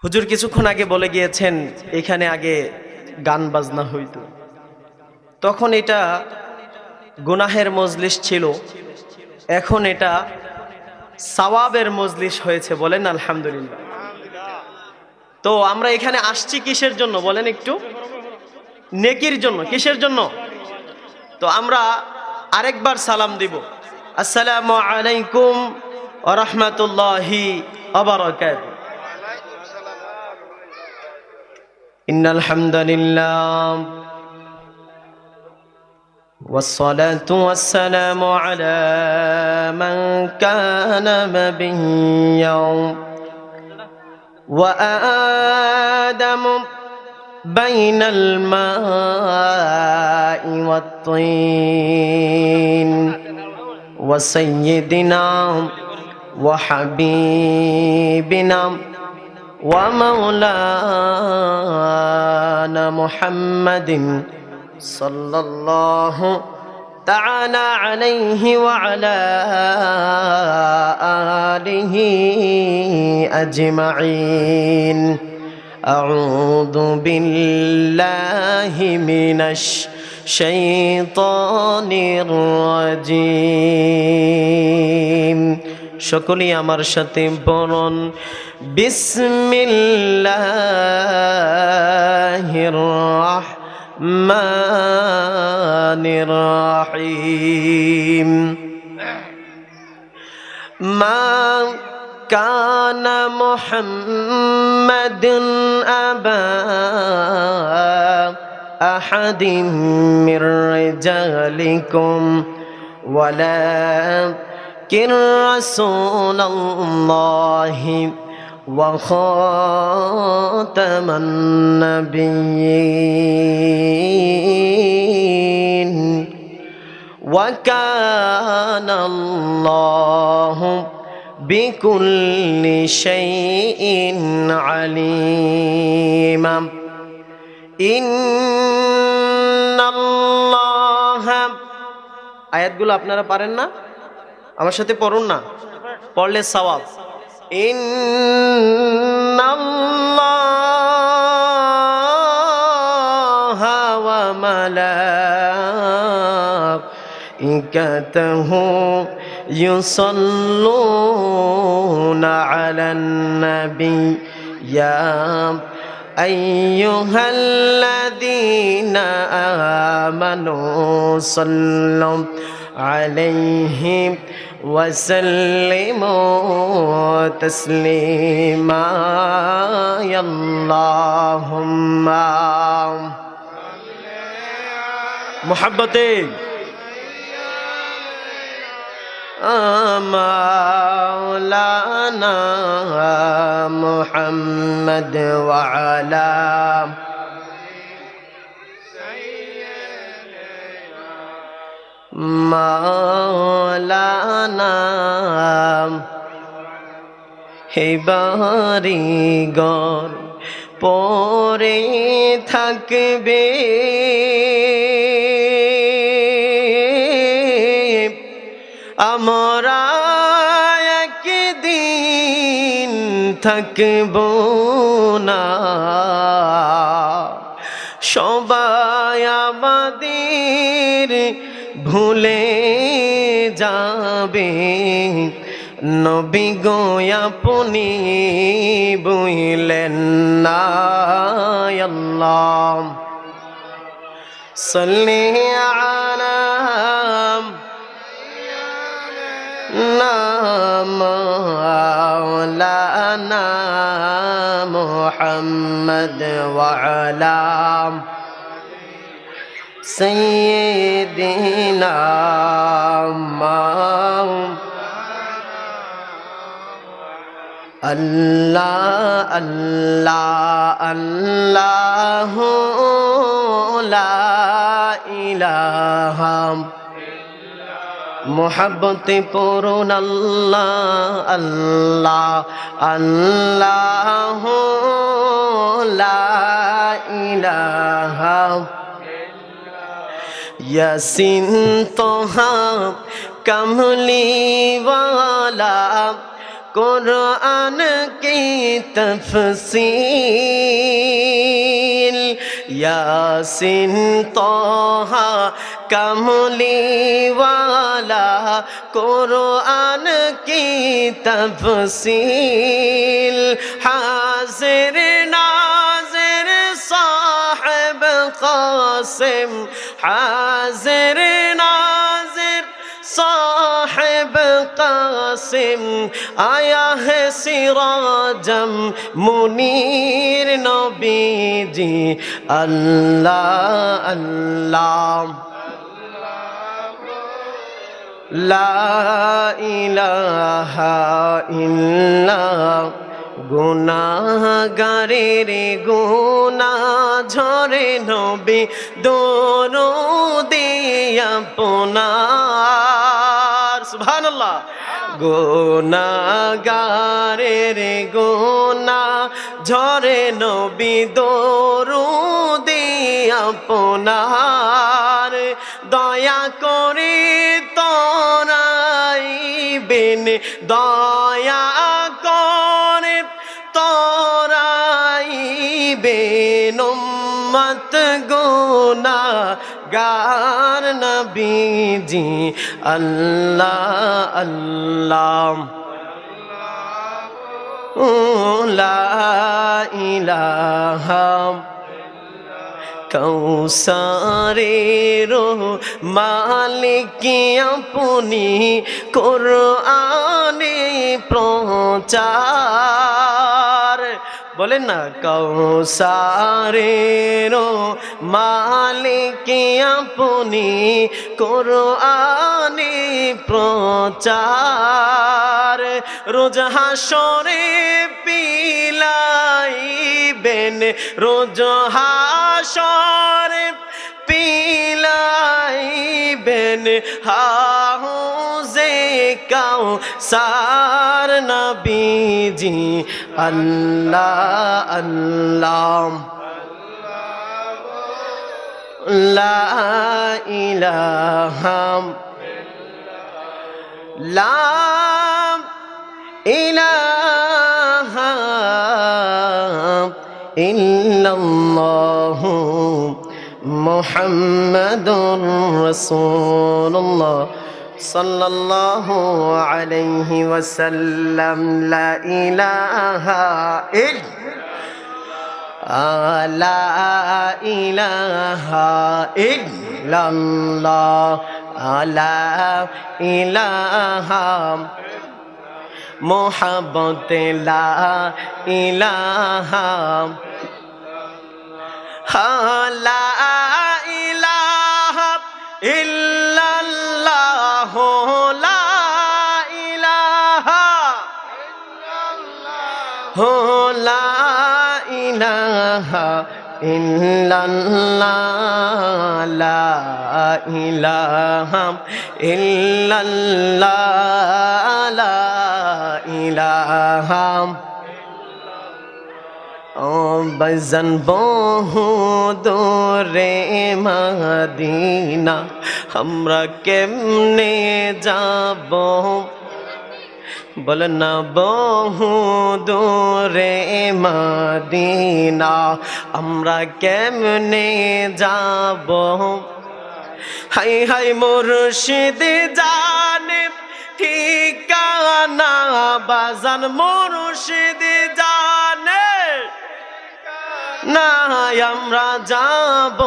হুজুর কিছুক্ষণ আগে বলে গিয়েছেন এখানে আগে গান বাজনা হইতো, তখন এটা গুনাহের মজলিস ছিল, এখন এটা সওয়াবের মজলিস হয়েছে। বলেন আলহামদুলিল্লাহ। তো আমরা এখানে আসছি কিসের জন্য বলেন একটু? নেকির জন্য। কিসের জন্য? তো আমরা আরেকবার সালাম দিব, আসসালামু আলাইকুম ওয়া রাহমাতুল্লাহি ওয়া বারাকাতুহু। ইন্নাল হামদালিল্লাহ والصلاة والسلام على من كان نبيا وآدم بين الماء والطين وسيدنا وحبيبنا ومولانا محمد صلى الله تعالى عليه وعلى آله أجمعين. أعوذ بالله من الشيطان الرجيم. সকলেই আমার সাথে বলুন বিসমিল্লাহির রাহমানির রাহিম। মা কানা মুহাম্মাদুন আবা আহাদিম মির রিজালিকুম ওয়ালাকিন রাসূলুল্লাহি ওয়া খাতামান নাবিয়্যিন ওয়া কানাল্লাহু বিকুল্লি শাইইন আলিমা। ইন্নাল্লাহা, আয়াতগুলো আপনারা পারেন না? আমার সাথে পড়ুন না, পড়লে সওয়াব। ইন্নাল্লাহা ওয়া মালাইকাতাহু ইউসাল্লুনা আলান নবী ইয়া আইয়ুহাল্লাযীনা আমানু সাল্লু আলাইহি ওয়া সাল্লিমু তাসলিমা। আল্লাহুম্মা মুহাব্বতে মাওলানা মুহাম্মদ ওয়া আলা মাওলানা। হে বাড়িঘর পরে থাকবে, আমরা একদিন থাকব না, সবাই আমাদের ভুলে যাবে, নবী গো আপনি বুঝলেন না। আল্লাহ সাল্লি আলা মাওলানা মুহাম্মদ ওয়া আলা সাইয়্যিদিনা আল্লাহ আল্লাহ আল্লাহু লা ইলাহা মোহাব্বতে পড়ুন আল্লাহ আল্লাহ আল্লাহু লা ইলাহা। ইয়াসিন তোহা কামলিওয়ালা कुरान की तफसील यासीन तोहा कमली वाला कुरान की तफसील हाजिर नाजिर साहिब कासिम हाजिर नाजिर साहिब कासिम आया है सिराजम मुनीर नबी जी अल्लाह अल्लाह ला इलाहा इल्ला गुनाहगारेर गुनाह ঝরে নবী দরুদে আপনার সুবহানাল্লাহ গুনাহগারের গুনাহ ঝরে নবী দরুদে আপনার দয়া করে তরাইবেন দয়া করে তরাইবেন উম্মত গুনাহগার নবীজি আল্লাহ আল্লাহ লা ইলাহা কৌসারের মালিক আপনি কোরআনে প্রচার বলেন না কৌসারের মালিক আপনি কোরআনে প্রচার রোজ হাসরে পিলাইবেন রোজ হাসরে পিলাইবেন হাউজে কাউসার নবীজি আল্লাহ আল্লাহ লা ইলাহা লা ইলাহা ইল্লাল্লাহু মুহাম্মাদুর রাসূলুল্লাহ সাল্লাল্লাহু আলাইহি ওয়াসাল্লাম লা ইলাহা লা ইলাহা ইল্লাল্লাহ লা ইলাহা মোহাব্বত লা ইলাহা লা ইলাহা ইল্লাল্লাহ লা ইলাহা লা ইলাহা ইল্লাল্লাহ লা ইলাহা ইল্লাল্লাহ লা ইলাহা ও বজন বহু দূরে মদিনা আমরা কেমনে যাব বলেন না বহু দূরে মদিনা আমরা কেমনে যাব হাই হাই মুর্শিদ জানে ঠিকানা বাজান মুর্শিদ জানে না আমরা যাব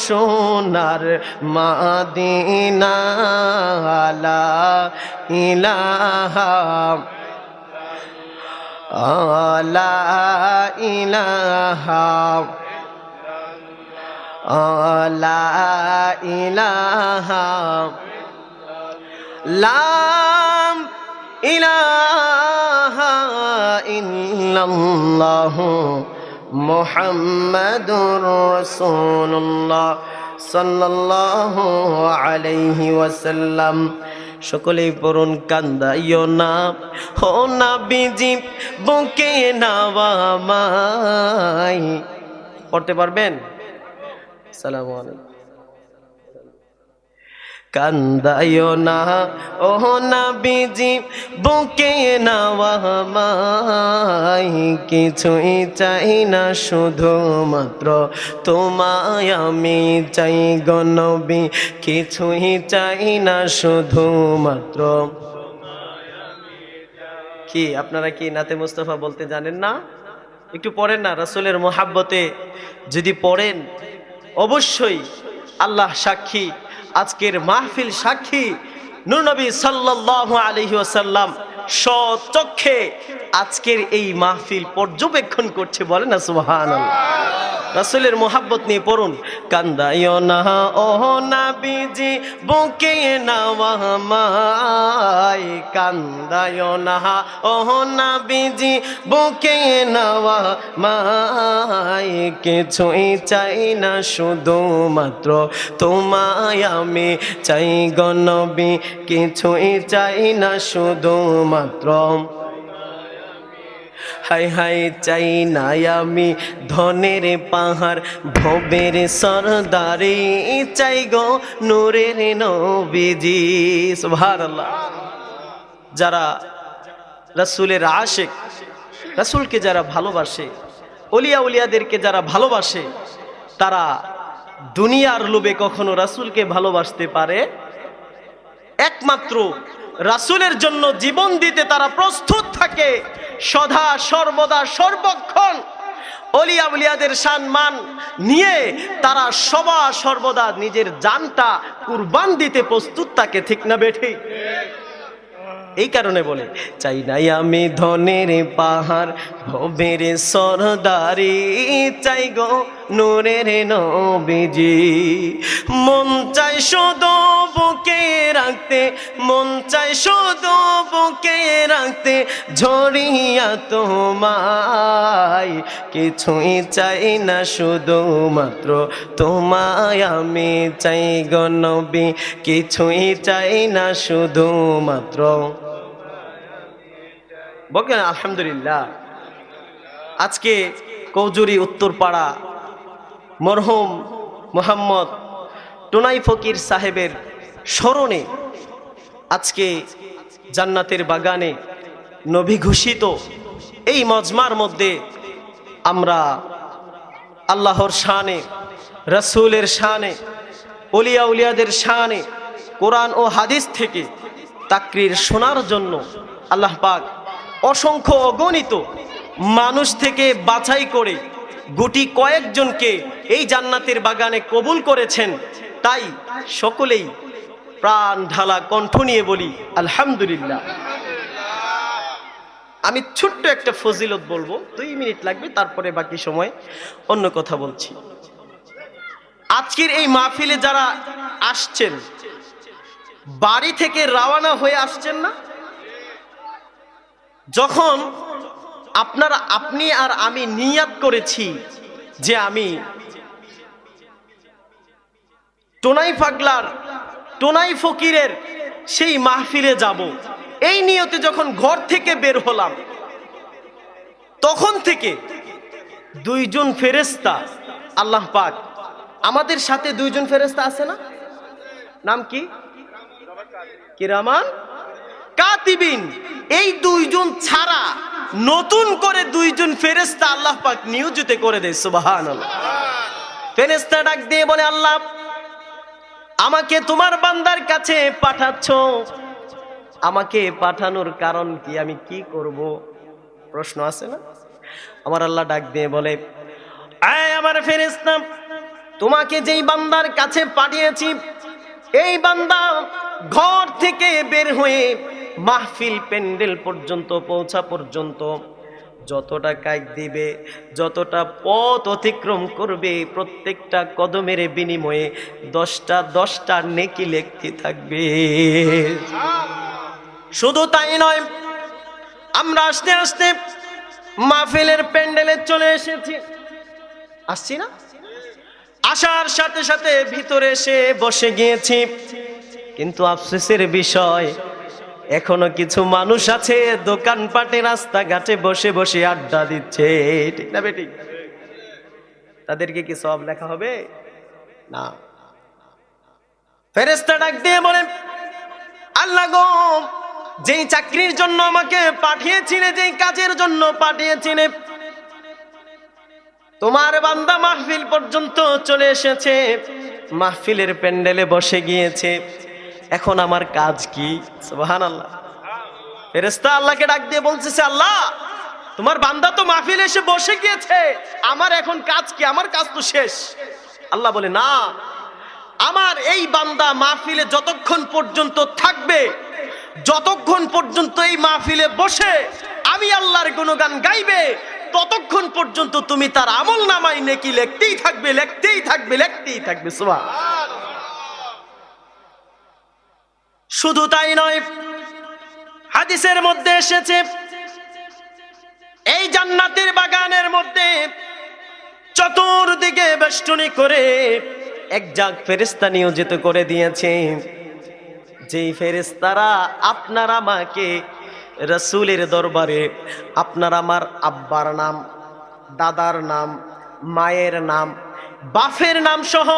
সোনার মদিনা লা ইলাহা লা ইলাহা লা ইলাহা লা ইলাহা ইল্লাল্লাহু মুহাম্মাদুর রাসূলুল্লাহ সাল্লাল্লাহু আলাইহি ওয়াসাল্লাম। সকলেই পড়ুন কান্দাইও না ও নবীজি বুকে নাওয়া মাই। পড়তে পারবেন? আসসালামু আলাইকুম। কান্দায়ো না ও নবীজি বুকে নাওয়া আমায়, কিছুই চাই না শুধুমাত্র তোমায় আমি চাই গো নবী, কিছুই চাই না শুধুমাত্র। কি আপনারা কি নাতে মুস্তাফা বলতে জানেন না? একটু পড়েন না, রাসূলের মোহাব্বতে যদি পড়েন অবশ্যই আল্লাহ সাক্ষী, আজকের মাহফিল সাক্ষী, নূর নবী সাল্লাল্লাহু আলাইহি ওয়াসাল্লাম স্বচক্ষে আজকের এই মাহফিল পর্যবেক্ষণ করছে, বলে না সুবহানাল্লাহ। রাসূলের মোহাব্বত নিয়ে পড়ুন। কান্দাইও না ও নবীজি বুকে নাওয়া আমায়, কান্দাইও না ও নবীজি বুকে নাওয়া আমায়, কিছুই চাই না শুধুমাত্র তোমায় আমি চাই গো নবী, কিছুই চাই না শুধুমাত্র। হাই হাই চাই না আমি ধনের পাহাড় ভবের সরদারি, চাই গো নূরের নবীজি। সুবহানাল্লাহ। যারা রাসূলের আশিক, রাসূলকে যারা ভালোবাসে, ওলিয়া উলিয়াদেরকে যারা ভালোবাসে, তারা দুনিয়ার লোভে কখনো রাসূলকে ভালোবাসতে পারে? একমাত্র রাসূলের জন্য জীবন দিতে তারা প্রস্তুত থাকে, সদা সর্বদা সর্বক্ষণ ওলিয়া উলিয়াদের সম্মান নিয়ে তারা সদা সর্বদা নিজের জানটা কুরবান দিতে প্রস্তুত থাকে, ঠিক না বেঠি? এই কারণে বলে চাই নাই আমি ধনের পাহাড় ভবের সরদারি, চাই গো নূরের নবীজি। মন চাই শুধু বুকে রাখতে, মন চাই শুধু বুকে রাখতে ঝরিয়া তোমায়, কিছুই চাই না শুধুমাত্র তোমায় আমি চাই গো নবী, কিছুই চাই না শুধুমাত্র। বলেন আলহামদুলিল্লাহ। আজকে কৌজুরি উত্তরপাড়া মরহুম মোহাম্মদ টোনাই ফকির সাহেবের স্মরণে আজকে জান্নাতের বাগানে নবী ঘোষিত এই মজমার মধ্যে আমরা আল্লাহর শানে, রাসূলের শানে, ওলিয়া উলিয়াদের শানে কোরআন ও হাদিস থেকে তাকরীর শোনার জন্য আল্লাহ পাক অসংখ্য অগণিত মানুষ থেকে বাছাই করে গুটি কয়েকজনকে এই জান্নাতের বাগানে কবুল করেছেন। তাই সকলেই প্রাণ ঢালা কণ্ঠ নিয়ে বলি আলহামদুলিল্লাহ। আমি ছোট্ট একটা ফজিলত বলবো, 2 মিনিট লাগবে, তারপরে বাকি সময় অন্য কথা বলছি। আজকের এই মাহফিলে যারা আসছেন, বাড়ি থেকে রওনা হয়ে আসছেন না? যখন আপনি আর আমি নিয়াত করেছি যে আমি টোনাই পাগলার, টোনাই ফকিরের সেই মাহফিলে যাব, এই নিয়তে যখন ঘর থেকে বের হলাম, তখন থেকে 2 জন ফেরেশতা আল্লাহ পাক আমাদের সাথে, 2 জন ফেরেশতা আছে না? নাম কি? কিরামান কাতিবিন। এই 2 জন ছাড়া নতুন করে 2 জন ফেরেশতা আল্লাহ পাক নিয়োজিত করে দেয়। সুবহানাল্লাহ। ফেরেশতা ডাক দিয়ে বলে, আল্লাহ আমাকে তোমার বান্দার কাছে পাঠাচ্ছ, আমাকে পাঠানোর কারণ কি, আমি কি করব? প্রশ্ন আছে না? আমার আল্লাহ ডাক দিয়ে বলে, আয় আমার ফেরেশতা, তোমাকে যেই বান্দার কাছে পাঠিয়েছি, এই বান্দা ঘর থেকে বের হয়ে মাহফিল প্যান্ডেল পর্যন্ত পৌঁছা পর্যন্ত যতটা কাজ দিবে, যতটা পথ অতিক্রম করবে, প্রত্যেকটা কদমের বিনিময়ে 10টা নেকি লিখতে থাকবে। শুধু তাই নয়, আমরা আস্তে আস্তে মাহফিলের প্যান্ডেলে চলে এসেছি, আসছি না? আসার সাথে সাথে ভিতরে এসে বসে গিয়েছি, কিন্তু আফসোসের বিষয় এখনো কিছু মানুষ আছে দোকানপাটে রাস্তাঘাটে বসে বসে আড্ডা দিচ্ছে, ঠিক না বেটি? তাদেরকে কি সওয়াব লেখা হবে? না। ফেরেশতা ডাক দিয়ে বলেন, আল্লাহ গো, যেই চাকরির জন্য আমাকে পাঠিয়েছিলে, যেই কাজের জন্য পাঠিয়েছিলে, তোমার বান্দা মাহফিল পর্যন্ত চলে এসেছে, মাহফিলের প্যান্ডেলে বসে গিয়েছে, এখন আমার কাজ কি? সুবহানাল্লাহ। ফেরেশতা আল্লাহকে ডাক দিয়ে বলতেছে, আল্লাহ, তোমার বান্দা তো মাহফিলে এসে বসে গিয়েছে, আমার এখন কাজ কি? আমার কাজ তো শেষ। আল্লাহ বলে, না, আমার এই বান্দা মাহফিলে যতক্ষণ পর্যন্ত থাকবে, যতক্ষণ পর্যন্ত এই মাহফিলে বসে আমি আল্লাহর গুণগান গাইবে, ততক্ষণ পর্যন্ত তুমি তার আমল নামায় নেকি লিখতেই থাকবে, লিখতেই থাকবে, লিখতেই থাকবে। সুবহানাল্লাহ। শুধু তাই নয়, হাদিসের মধ্যে এসেছে, এই জান্নাতের বাগানের মধ্যে চতুর্দিকে বেষ্টনী করে একজন ফেরেশতা নিয়োজিত করে দিয়েছে, যেই ফেরেশতারা আপনার আমাকে রাসূলের দরবারে আপনার আমার আব্বার নাম, দাদার নাম, মায়ের নাম, বাপের নাম সহ,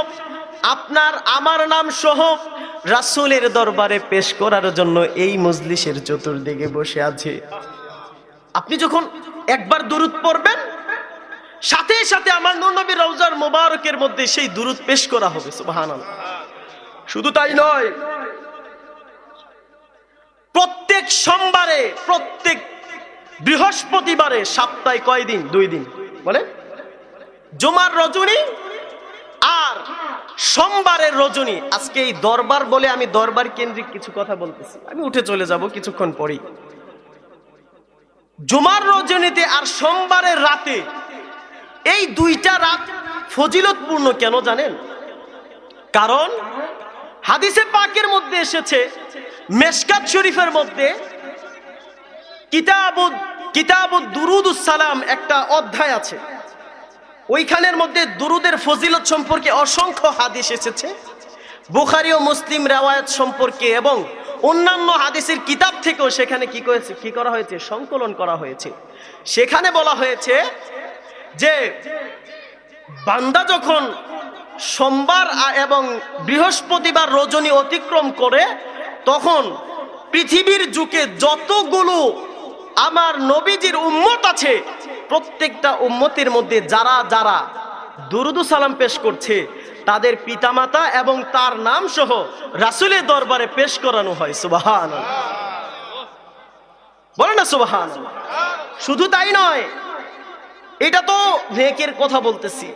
আপনার আমার নাম সহ রাসূলের দরবারে পেশ করার জন্য এই মজলিসের চতুর্দিকে বসে আছে। আপনি যখন একবার দুরূদ পড়বেন, সাথে সাথে আমার নূর নবীর রওজার মোবারকের মধ্যে সেই দুরূদ পেশ করা হবে। সুবহানাল্লাহ। শুধু তাই নয়, প্রত্যেক সোমবারে, প্রত্যেক বৃহস্পতিবারে, সপ্তাহে কয় দিন? 2 দিন। বলে জুমার রজনী আর সোমবারের রজনী। আজকে এই দরবার বলে আমি দরবার কেন্দ্রিক কিছু কথা বলতেছি, আমি উঠে চলে যাব কিছুক্ষণ পরেই। জুমার রজনীতে আর সোমবারের রাতে, এই 2টা রাত ফজিলতপূর্ণ কেন জানেন? কারণ হাদিসে পাকের মধ্যে এসেছে, মেশকাত শরীফের মধ্যে কিতাবুদ দুরুদুস সালাম একটা অধ্যায় আছে, ওইখানের মধ্যে দুরুদের ফজিলত সম্পর্কে অসংখ্য হাদিস এসেছে। বুখারী ও মুসলিম রিওয়ায়াত সম্পর্কে এবং অন্যান্য হাদিসের কিতাব থেকেও সেখানে কি করা হয়েছে? সংকলন করা হয়েছে। সেখানে বলা হয়েছে যে বান্দা যখন সোমবার এবং বৃহস্পতিবার রজনী অতিক্রম করে, তখন পৃথিবীর যুগে যতগুলো আমার নবীজির উম্মত আছে, প্রত্যেকটা উম্মতের মধ্যে যারা যারা দুরুদ সালাম পেশ করছে, তাদের পিতামাতা এবং তার নাম সহ রাসূলের দরবারে পেশ করানো হয়। সুবহানাল্লাহ। বলেন না সুবহানাল্লাহ। শুধু তাই নয়, এটা তো নেকের কথা বলতেছি,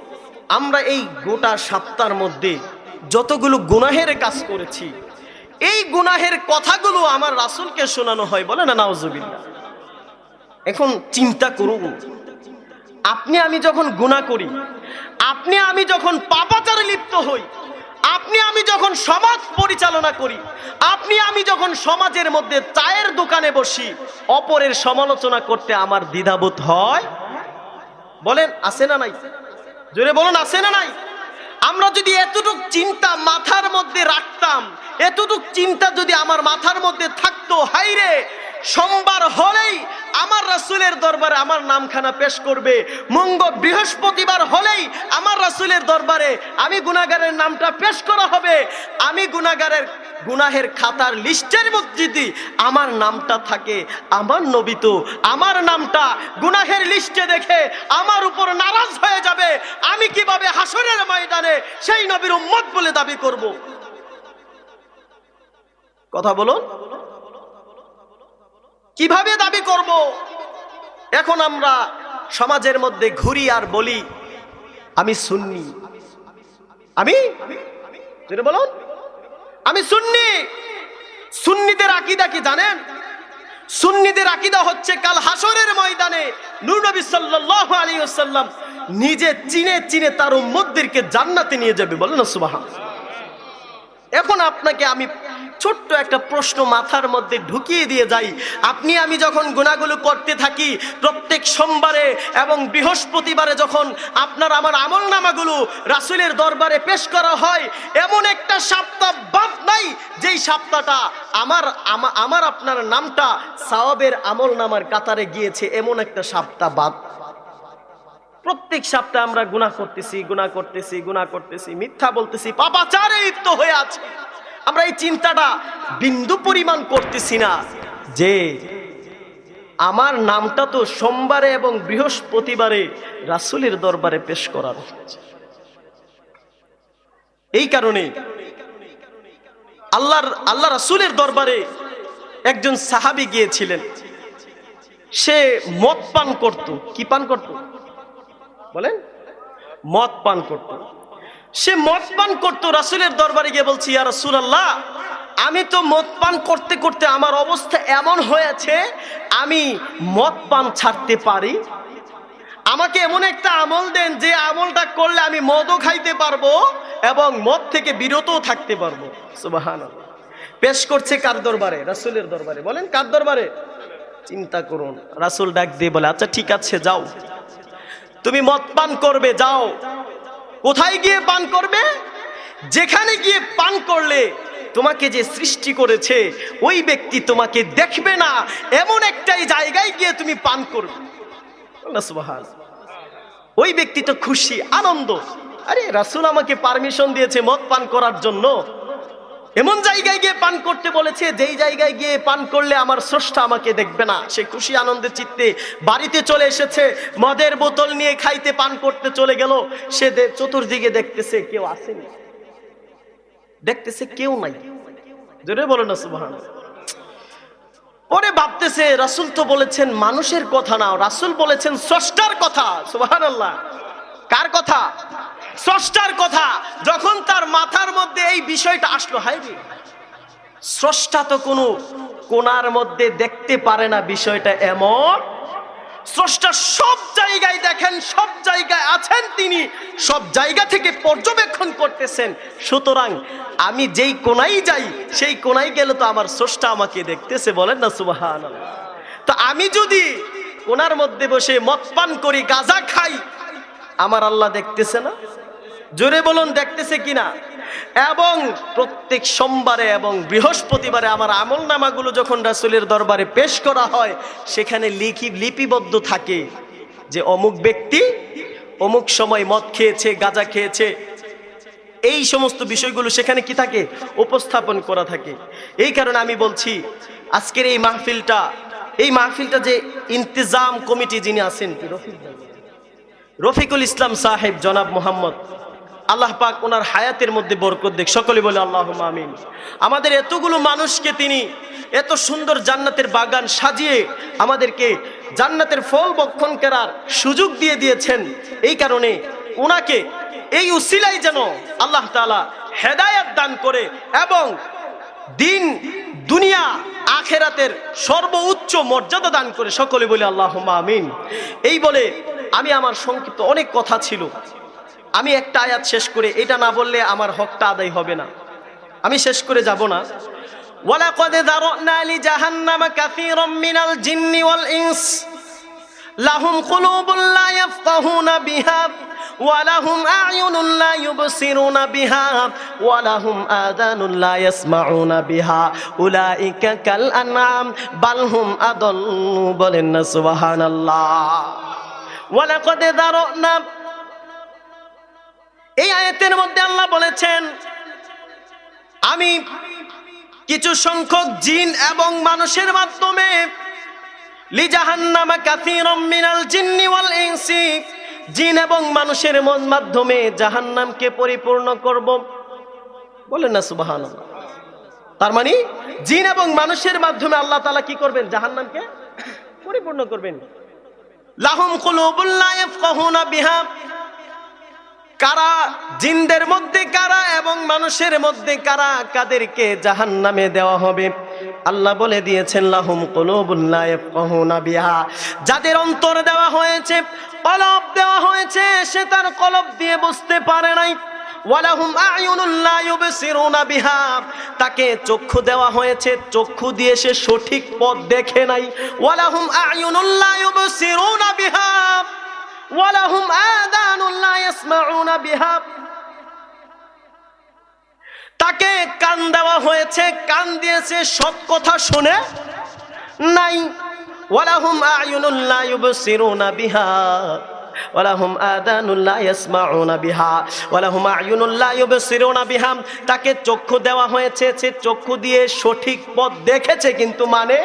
আমরা এই গোটা সপ্তাহের মধ্যে যতগুলো গুনাহের কাজ করেছি, এই গুনাহের কথাগুলো আমার রাসূলকে শোনানো হয়। বলে না নাউজুবিল্লাহ। এখন চিন্তা করুন, আপনি আমি যখন গুনাহ করি, আপনি আমি যখন পাপাচারে লিপ্ত হই, আপনি আমি যখন সমাজ পরিচালনা করি, আপনি আমি যখন সমাজের মধ্যে চায়ের দোকানে বসি, অপরের সমালোচনা করতে আমার দ্বিধাবোধ হয়। বলেন আছে না নাই? জোরে বলুন, আছে না নাই? আমরা যদি এতটুক চিন্তা মাথার মধ্যে রাখতাম, এতটুক চিন্তা যদি আমার মাথার মধ্যে থাকতো, হাইরে সোমবার হলেই আমার রাসূলের দরবারে আমার নামখানা পেশ করবে, বৃহস্পতিবার হলেই আমার রাসূলের দরবারে আমি গুনাহগারের নামটা পেশ করা হবে, আমি গুনাহের খাতার লিস্টের মধ্যে যদি আমার নামটা থাকে, আমার নবী তো আমার নামটা গুনাহের লিস্টে দেখে আমার উপর নারাজ হয়ে যাবে, আমি কিভাবে হাসরের ময়দানে সেই নবীর উম্মত বলে দাবি করব? কথা বলুন, কিভাবে দাবি করব? এখন আমরা সমাজের মধ্যে ঘুরি আর বলি আমি সুন্নি, আমি বলুন আমি সুন্নি। সুন্নিদের আকীদা কি জানেন? সুন্নিদের আকীদা হচ্ছে কাল হাসরের ময়দানে নূর নবী সাল্লাল্লাহু আলাইহি ওয়াসাল্লাম নিজে চিনে চিনে তার উম্মতদেরকে জান্নাতে নিয়ে যাবে। বলেন না সুবহানাল্লাহ। এখন আপনাকে আমি ছোট্ট একটা প্রশ্ন মাথার মধ্যে ঢুকিয়ে দিয়ে যাই। আপনি আমি যখন গুনাহগুলো করতে থাকি, প্রত্যেক সোমবারে এবং বৃহস্পতিবারে যখন আপনার আমার আমলনামাগুলো রাসূলের দরবারে পেশ করা হয়, এমন একটা সপ্তাহ বাদ নাই যেই সপ্তাহটা আমার আপনার নামটা সওয়াবের আমলনামার কাতারে গিয়েছে, এমন একটা সপ্তাহ বাদ। প্রত্যেক সপ্তাহে আমরা গুনাহ করতেছি, মিথ্যা বলতেছি, পাপাচারে লিপ্ত হয়ে আছি। আমরা এই চিন্তাটা বিন্দু পরিমাণ করতেছি না যে আমার নামটা তো সোমবারে এবং বৃহস্পতিবারে রাসূলের দরবারে পেশ করার হচ্ছে। এই কারণে আল্লাহ রাসূলের দরবারে একজন সাহাবী গিয়েছিলেন। সে মদ পান করত। কি পান করত বলেন? মদ পান করত। সে মদ পান করত, রাসূলের দরবারে গিয়ে বলছি, ইয়া রাসূলুল্লাহ, আমি তো মদ পান করতে করতে আমার অবস্থা এমন হয়েছে, আমি মদ পান ছাড়তে পারি? আমাকে এমন একটা আমল দেন যে আমলটা করলে আমি মদও খাইতে পারবো এবং মদ থেকে বিরতও থাকতে পারবো। সুবহানাল্লাহ। পেশ করছে কার দরবারে? রাসূলের দরবারে। বলেন কার দরবারে? চিন্তা করুন। রাসূল ডাক দিয়ে বলে, আচ্ছা ঠিক আছে, যাও, তুমি মদ পান করবে, যাও। কোথায় গিয়ে পান করবে? যেখানে গিয়ে পান করলে তোমাকে যে সৃষ্টি করেছে ওই ব্যক্তি তোমাকে দেখবে না, এমন একটাই জায়গায় গিয়ে তুমি পান করবে। আল্লাহ সুবহানাহু। ওই ব্যক্তি তো খুশি, আনন্দ। আরে রাসূল আমাকে পারমিশন দিয়েছে মদ পান করার জন্য, এমন জায়গায় গিয়ে পান করতে বলেছে যেই জায়গায় গিয়ে পান করলে আমার স্রষ্টা আমাকে দেখবে না। সে খুশি আনন্দের চিত্তে বাড়িতে চলে এসেছে, মদের বোতল নিয়ে খাইতে পান করতে চলে গেল। সে চতুর্দিকে দেখতেছে কেউ আসেনি, দেখতেছে কেউ নাই। জোরে বলো না সুবহানাল্লাহ। পরে ভাবতেছে রাসূল তো বলেছেন মানুষের কথা না, রাসূল বলেছেন স্রষ্টার কথা। সুবহানাল্লাহ। কার কথা? স্রষ্টার কথা। যখন তার মাথার মধ্যে এই বিষয়টা আসলো, হায় রে, স্রষ্টা তো কোনো কোণার মধ্যে দেখতে পারে না, বিষয়টা এমন। স্রষ্টা সব জায়গায় দেখেন, সব জায়গায় আছেন, তিনি সব জায়গা থেকে পর্যবেক্ষণ করতেছেন। সুতরাং আমি যেই কোণায় যাই সেই কোণায় গেলে তো আমার স্রষ্টা আমাকে দেখতেছে। বলেন না সুবহানাল্লাহ। তো আমি যদি কোণার মধ্যে বসে মদ পান করি, গাঁজা খাই, আমার আল্লাহ দেখতেছে না? জোরে বলুন, দেখতেছে কিনা? এবং প্রত্যেক সোমবারে এবং বৃহস্পতিবারে আমার আমলনামাগুলো যখন রাসূলের দরবারে পেশ করা হয়, সেখানে লিপিবদ্ধ থাকে যে অমুক ব্যক্তি অমুক সময় মদ খেয়েছে, গাঁজা খেয়েছে। এই সমস্ত বিষয়গুলো সেখানে কি থাকে? উপস্থাপন করা থাকে। এই কারণে আমি বলছি আজকের এই মাহফিলটা যে ইন্তেজাম কমিটি যিনি আছেন, রফিকুল ইসলাম সাহেব, জনাব মোহাম্মদ, আল্লাহ পাক ওনার হায়াতের মধ্যে বরকত দেখ। সকলে বলে আল্লাহুম্মা আমিন। আমাদের এতগুলো মানুষকে তিনি এত সুন্দর জান্নাতের বাগান সাজিয়ে আমাদেরকে জান্নাতের ফল ভক্ষণ করার সুযোগ দিয়ে দিয়েছেন। এই কারণে ওনাকে এই উসিলায় যেন আল্লাহ তাআলা হেদায়েত দান করে এবং দিন দুনিয়া আখেরাতের সর্বোচ্চ মর্যাদা দান করে। সকলে বলে আল্লাহুম্মা আমিন। এই বলে আমি আমার সংক্ষিপ্ত অনেক কথা ছিল, আমি একটা আয়াত শেষ করে, এটা না বললে আমার হকটা আদায় হবে না, আমি শেষ করে যাব না। ওয়ালাকাদ যারানা লিজাহান্নামা কাসীরাম মিনাল জিন্নি ওয়াল ইনস লাহুম কুলুবুন লা ইয়াফকাহুনা বিহা ওয়া লাহুম আ'য়ুনুন লা ইউবসিরুনা বিহা ওয়া লাহুম আযানুন লা ইয়াসমাউনা বিহা উলাইকা কাল আনআম বাল হুম আদাল্লু। বলেন না সুবহানাল্লাহ। ওয়ালাকাদ যারানা, এই আয়াতের মধ্যে আল্লাহ বলেছেন আমি কিছু সংখ্যক জিন এবং মানুষের মাধ্যমে লিজাহান্নামা কাসীরাম মিনাল জিন্নি ওয়াল ইনসি, জিন এবং মানুষের মাধ্যমে জাহান্নামকে পরিপূর্ণ করব। বলেন না সুবহানাল্লাহ। তার মানে জিন এবং মানুষের মাধ্যমে আল্লাহ তাআলা কি করবেন? জাহান্নামকে পরিপূর্ণ করবেন। লাহুম কুলুবুন লা ইয়াফকাহুনা বিহা, কারা জিনদের মধ্যে কারা এবং মানুষের মধ্যে কারা, কাদেরকে জাহান্নামে দেওয়া হবে? আল্লাহ বলে দিয়েছেন লাহুম কুলুবুন লা ইয়াফকাহুনা বিহা, যাদের অন্তর দেওয়া হয়েছে, কলব দেওয়া হয়েছে, সে তার কলব দিয়ে বুঝতে পারে নাই। ওয়ালাহুম আ'য়ুনুন লা ইউবসিরুনা বিহা, তাকে চক্ষু দেওয়া হয়েছে, চক্ষু দিয়ে সে সঠিক পথ দেখে নাই। ওয়ালাহুম আ'য়ুনুন লা ইউবসিরুনা বিহা ওয়ালাহুম আযানুন লা ইয়াসমাউনা বিহা, তাকে কান দেওয়া হয়েছে, কান দিয়েছে, সব কথা শুনে নাই। ওয়ালাহুম আ'য়ুনুন লা ইউবসিরুনা বিহা, ওয়ালাহুম আযানুন লা ইয়াসমাউনা বিহা ওয়ালাহুম আ'য়ুনুন লা ইউবসিরুনা বিহা। তাকে চক্ষু দেওয়া হয়েছে, সে চক্ষু দিয়ে সঠিক পথ দেখেছে কিন্তু মানে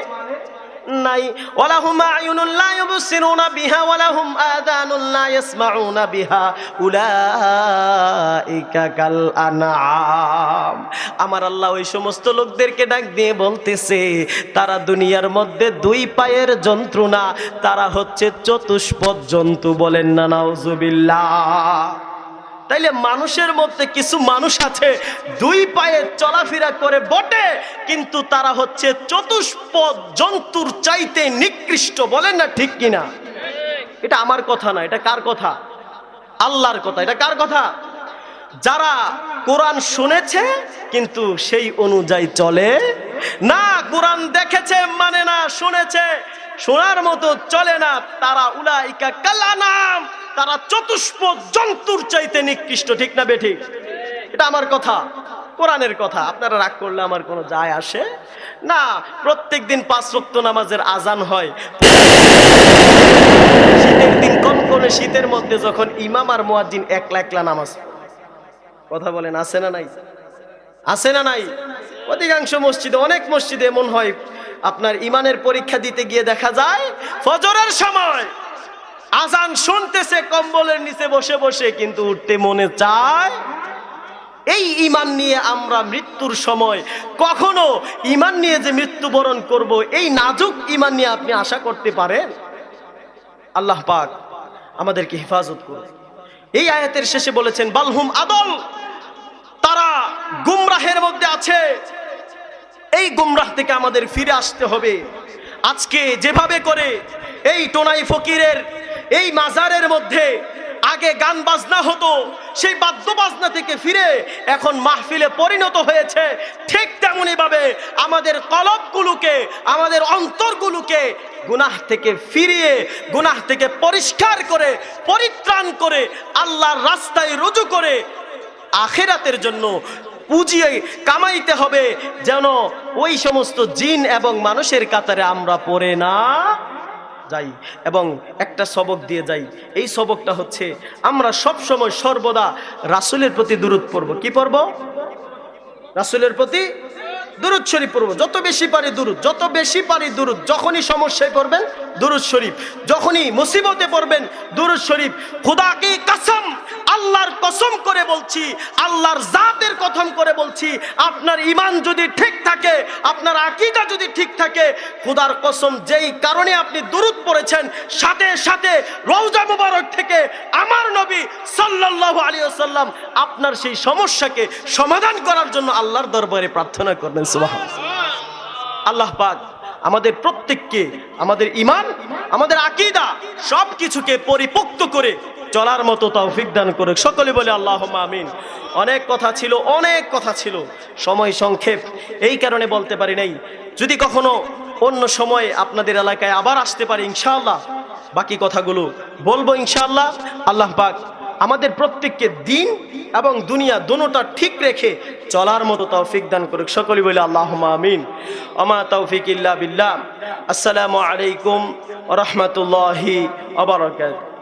নাই। ওয়ালাহুম আ'য়ুনুন লা ইউবসিরুনা বিহা ওয়ালাহুম আযানুন লা ইয়াসমাউনা বিহা উলাইকা কাল আনআম। আমার আল্লাহ ওই সমস্ত লোকদেরকে ডাক দিয়ে বলতেছে তারা দুনিয়ার মধ্যে দুই পায়ের জন্তু না, তারা হচ্ছে চতুষ্পদ জন্তু। বলেন না নাউজুবিল্লাহ। তাইলে মানুষের মধ্যে কিছু মানুষ আছে দুই পায়ে চলাফেরা করে বটে, কিন্তু তারা হচ্ছে চতুষ্পদ জন্তুর চাইতে নিকৃষ্ট। বলেন না ঠিক কিনা? এটা আমার কথা না, এটা কার কথা? আল্লাহর কথা। এটা কার কথা? যারা কোরআন শুনেছে কিন্তু সেই অনুযায়ী চলে না, কোরআন দেখেছে মানে না, শুনেছে শোনার মতো চলে না, তারা উলাইকা কাল আনআম, তারা চতুষ্পদ জন্তুর চাইতে নিকৃষ্ট। ঠিক না বেঠিক? এটা আমার কথা, কোরআনের কথা। আপনারা রাগ করলে আমার কোনো যায় আসে না। প্রত্যেকদিন 5 ওয়াক্ত নামাজের আজান হয়। শীতের দিন কনকনে শীতের মধ্যে যখন ইমাম আর মুয়াজ্জিন একলা একলা নামাজ, কথা বলেন আছে না নাই? আছে না নাই? অধিকাংশ মসজিদে, অনেক মসজিদে এমন হয় আপনার ইমানের পরীক্ষা দিতে গিয়ে দেখা যায় ফজরের সময় আজান শুনতেছে কম্বলের নিচে বসে বসে, কিন্তু উঠতে মনে চায়। এই ঈমান নিয়ে আমরা মৃত্যুর সময় কখনো ঈমান নিয়ে যে মৃত্যুবরণ করব, এই নাজুক ঈমান নিয়ে আপনি আশা করতে পারেন? আল্লাহ পাক আমাদেরকে হেফাজত করুন। এই আয়াতের শেষে বলেছেন বালহুম আদল, তারা গুমরাহের মধ্যে আছে। এই গুমরাহ থেকে আমাদের ফিরে আসতে হবে। আজকে যেভাবে করে এই টোনাই ফকিরের এই মাজারের মধ্যে আগে গান বাজনা হতো, সেই বাদ্য বাজনা থেকে ফিরে এখন মাহফিলে পরিণত হয়েছে, ঠিক তেমনি ভাবে আমাদের কলবগুলোকে, আমাদের অন্তরগুলোকে গুনাহ থেকে ফিরিয়ে, গুনাহ থেকে পরিষ্কার করে, পরিত্রাণ করে, আল্লাহর রাস্তায় রুজু করে আখিরাতের জন্য পুঁজি কামাইতে হবে, যেন ওই সমস্ত জিন এবং মানুষের কাতারে আমরা পড়ে না যাই। এবং একটা সবক দিয়ে যাই, এই সবকটা হচ্ছে আমরা সব সময় সর্বদা রাসূলের প্রতি দুরূদ পড়ব। কি পড়ব? রাসূলের প্রতি দুরূদ শরীফ পড়ব। যত বেশি পারি দুরূদ, যত বেশি পারি দুরূদ। যখনই সমস্যায় পড়বেন দুরূদ শরীফ, যখনই মুসিবতে পড়বেন দুরূদ শরীফ। খুদা কি কসম, আল্লাহর কসম করে বলছি, আল্লাহর জাতের কসম করে বলছি, আপনার ঈমান যদি ঠিক থাকে, আপনার আকীদা যদি ঠিক থাকে, খুদার কসম যেই কারণে আপনি দুরূদ পড়েছেন, সাথে সাথে রওজা মুবারক থেকে আমার নবী সাল্লাল্লাহু আলাইহি ওয়াসাল্লাম আপনার সেই সমস্যাকে সমাধান করার জন্য আল্লাহর দরবারে প্রার্থনা করবেন। সুবহানাল্লাহ। আল্লাহ পাক আমাদের প্রত্যেককে আমাদের ঈমান, আমাদের আকীদা সবকিছুকে পরিপক্ত করে চলার মতো তৌফিক দান করুক। সকলে বলে আল্লাহুম্মা আমিন। অনেক কথা ছিল, অনেক কথা ছিল, সময় সংক্ষেপ, এই কারণে বলতে পারি নাই। যদি কখনো অন্য সময় আপনাদের এলাকায় আবার আসতে পারি ইনশাআল্লাহ, বাকি কথাগুলো বলবো ইনশাআল্লাহ। আল্লাহ পাক আমাদের প্রত্যেককে দিন এবং দুনিয়া দুটোটা ঠিক রেখে চলার মতো তৌফিক দান করুক। সকলে বলে আল্লাহুম্মা আমিন। ওমা তৌফিক ইল্লা বিল্লাহ। আসসালামু আলাইকুম ওয়া রাহমাতুল্লাহি ওয়া বারাকাতুহু।